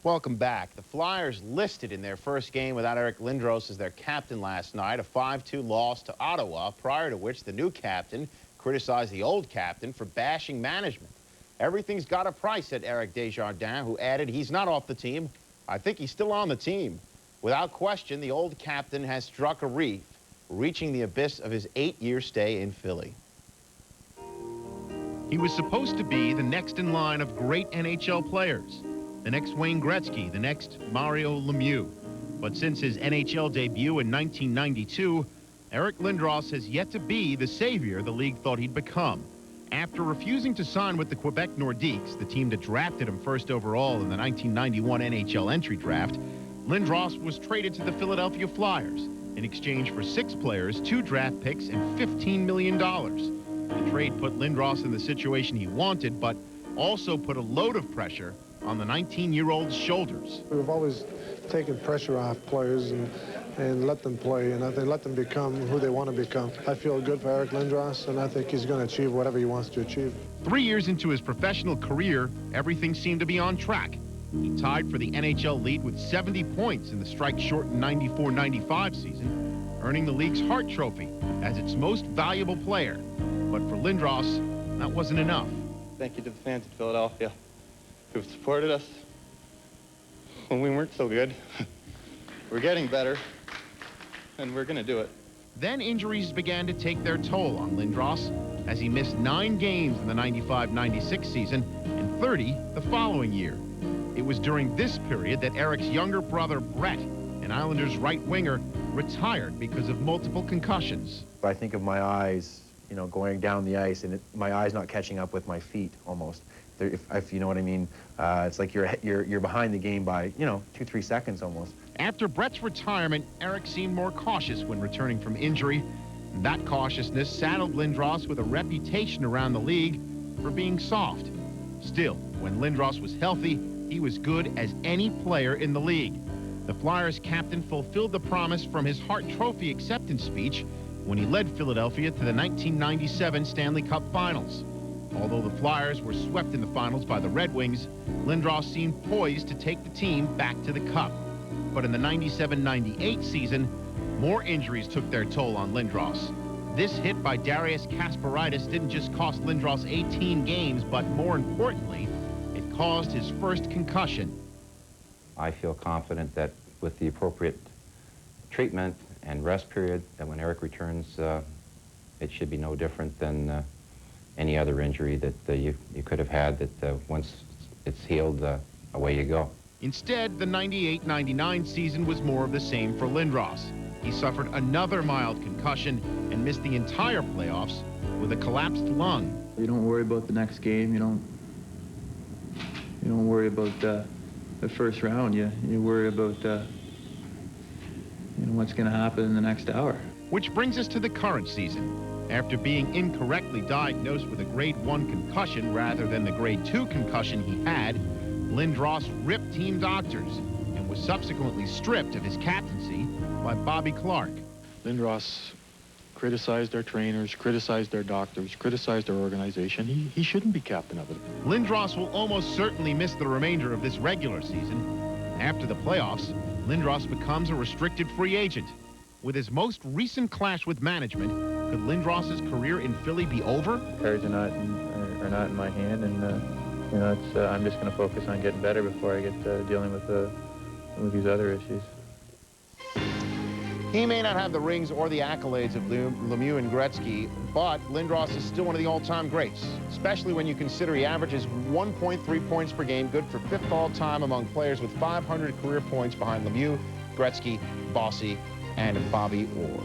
Welcome back. The Flyers listed in their first game without Eric Lindros as their captain last night, a 5-2 loss to Ottawa, prior to which the new captain criticized the old captain for bashing management. Everything's got a price, said Eric Desjardins, who added he's not off the team. I think he's still on the team. Without question, the old captain has struck a reef, reaching the abyss of his 8-year stay in Philly. He was supposed to be the next in line of great NHL players. The next Wayne Gretzky, the next Mario Lemieux. But since his NHL debut in 1992, Eric Lindros has yet to be the savior the league thought he'd become. After refusing to sign with the Quebec Nordiques, the team that drafted him first overall in the 1991 NHL entry draft, Lindros was traded to the Philadelphia Flyers in exchange for 6 players, 2 draft picks, and $15 million. The trade put Lindros in the situation he wanted, but also put a load of pressure on the 19-year-old's shoulders. We've always taken pressure off players and let them play, and I think let them become who they want to become. I feel good for Eric Lindros, and I think he's going to achieve whatever he wants to achieve. 3 years into his professional career, everything seemed to be on track. He tied for the NHL lead with 70 points in the strike-shortened 94-95 season, earning the league's Hart Trophy as its most valuable player. But for Lindros, that wasn't enough. Thank you to the fans in Philadelphia who've supported us when we weren't so good. We're getting better, and we're going to do it. Then injuries began to take their toll on Lindros as he missed 9 games in the 95-96 season and 30 the following year. It was during this period that Eric's younger brother, Brett, an Islanders right winger, retired because of multiple concussions. I think of my eyes, you know, going down the ice, and my eyes not catching up with my feet almost. If you know what I mean, it's like you're behind the game by, you know, 2-3 seconds almost. After Brett's retirement, Eric seemed more cautious when returning from injury. That cautiousness saddled Lindros with a reputation around the league for being soft. Still, when Lindros was healthy, he was good as any player in the league. The Flyers captain fulfilled the promise from his Hart Trophy acceptance speech when he led Philadelphia to the 1997 Stanley Cup Finals. Although the Flyers were swept in the finals by the Red Wings, Lindros seemed poised to take the team back to the Cup. But in the 97-98 season, more injuries took their toll on Lindros. This hit by Darius Kasparaitis didn't just cost Lindros 18 games, but more importantly, it caused his first concussion. I feel confident that with the appropriate treatment and rest period, that when Eric returns, it should be no different than any other injury that you could have had, that once it's healed, away you go. Instead, the 98-99 season was more of the same for Lindros. He suffered another mild concussion and missed the entire playoffs with a collapsed lung. You don't worry about the next game. You don't worry about the first round. You worry about what's going to happen in the next hour. Which brings us to the current season. After being incorrectly diagnosed with a grade 1 concussion rather than the grade 2 concussion he had, Lindros ripped team doctors and was subsequently stripped of his captaincy by Bobby Clarke. Lindros criticized our trainers, criticized our doctors, criticized our organization. He shouldn't be captain of it. Lindros will almost certainly miss the remainder of this regular season. After the playoffs, Lindros becomes a restricted free agent. With his most recent clash with management, could Lindros' career in Philly be over? Cards are not in my hand, and I'm just going to focus on getting better before I get dealing with these other issues. He may not have the rings or the accolades of Lemieux and Gretzky, but Lindros is still one of the all-time greats, especially when you consider he averages 1.3 points per game, good for 5th all-time among players with 500 career points behind Lemieux, Gretzky, Bossy, and Bobby Orr.